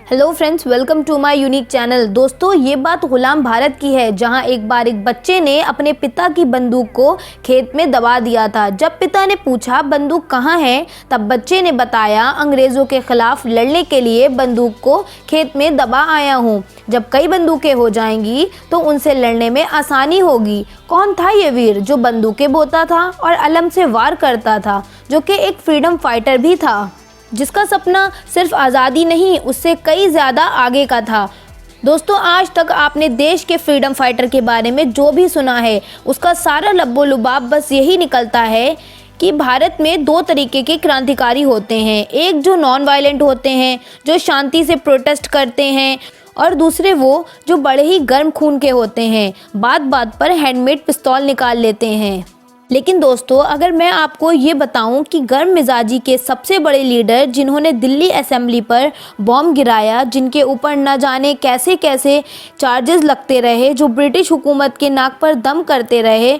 Hello friends, welcome to my unique channel. दोस्तों, ये बात गुलाम भारत की है, जहां एक बार एक बच्चे ने अपने पिता की बंदूक को खेत में दबा दिया था। जब पिता ने पूछा बंदूक कहाँ है, तब बच्चे ने बताया अंग्रेज़ों के खिलाफ लड़ने के लिए बंदूक को खेत में दबा आया हूँ। जब कई बंदूकें हो जाएंगी तो उनसे लड़ने में आसानी होगी। कौन था ये वीर जो बंदूकें बोता था और अलम से वार करता था, जो कि एक फ्रीडम फाइटर भी था, जिसका सपना सिर्फ आज़ादी नहीं, उससे कई ज़्यादा आगे का था। दोस्तों, आज तक आपने देश के फ्रीडम फाइटर के बारे में जो भी सुना है, उसका सारा लब्बो लुबाब बस यही निकलता है कि भारत में दो तरीके के क्रांतिकारी होते हैं। एक जो नॉन वायलेंट होते हैं, जो शांति से प्रोटेस्ट करते हैं, और दूसरे वो जो बड़े ही गर्म खून के होते हैं, बात बात पर हैंडमेड पिस्तौल निकाल लेते हैं। लेकिन दोस्तों, अगर मैं आपको ये बताऊं कि गर्म मिजाजी के सबसे बड़े लीडर जिन्होंने दिल्ली असेंबली पर बॉम्ब गिराया, जिनके ऊपर न जाने कैसे कैसे चार्जेस लगते रहे, जो ब्रिटिश हुकूमत के नाक पर दम करते रहे,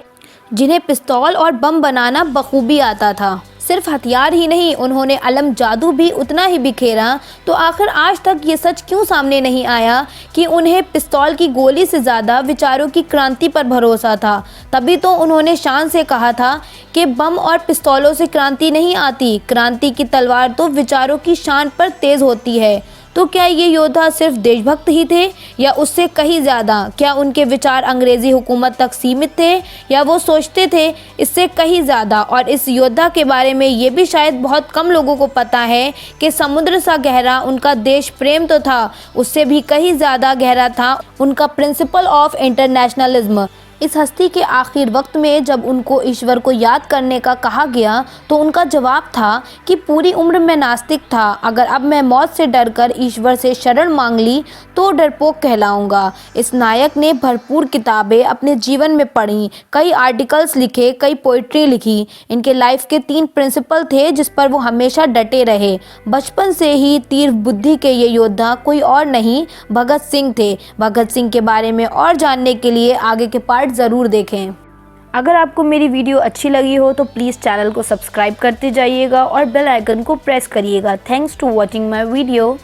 जिन्हें पिस्तौल और बम बनाना बखूबी आता था, सिर्फ हथियार ही नहीं, उन्होंने अलम जादू भी उतना ही बिखेरा, तो आखिर आज तक ये सच क्यों सामने नहीं आया कि उन्हें पिस्तौल की गोली से ज़्यादा विचारों की क्रांति पर भरोसा था। तभी तो उन्होंने शान से कहा था कि बम और पिस्तौलों से क्रांति नहीं आती, क्रांति की तलवार तो विचारों की शान पर तेज़ होती है। तो क्या ये योद्धा सिर्फ देशभक्त ही थे या उससे कहीं ज़्यादा? क्या उनके विचार अंग्रेज़ी हुकूमत तक सीमित थे या वो सोचते थे इससे कहीं ज़्यादा? और इस योद्धा के बारे में ये भी शायद बहुत कम लोगों को पता है कि समुद्र सा गहरा उनका देश प्रेम तो था, उससे भी कहीं ज़्यादा गहरा था उनका प्रिंसिपल ऑफ इंटरनेशनलिज्म। इस हस्ती के आखिर वक्त में जब उनको ईश्वर को याद करने का कहा गया तो उनका जवाब था कि पूरी उम्र मैं नास्तिक था, अगर अब मैं मौत से डरकर ईश्वर से शरण मांग ली तो डरपोक कहलाऊंगा। इस नायक ने भरपूर किताबें अपने जीवन में पढ़ी, कई आर्टिकल्स लिखे, कई पोइट्री लिखी। इनके लाइफ के 3 प्रिंसिपल थे जिस पर वो हमेशा डटे रहे। बचपन से ही तीव्र बुद्धि के ये योद्धा कोई और नहीं, भगत सिंह थे। भगत सिंह के बारे में और जानने के लिए आगे के पार्ट ज़रूर देखें। अगर आपको मेरी वीडियो अच्छी लगी हो तो प्लीज़ चैनल को सब्सक्राइब करते जाइएगा और बेल आइकन को प्रेस करिएगा। Thanks to watching my video.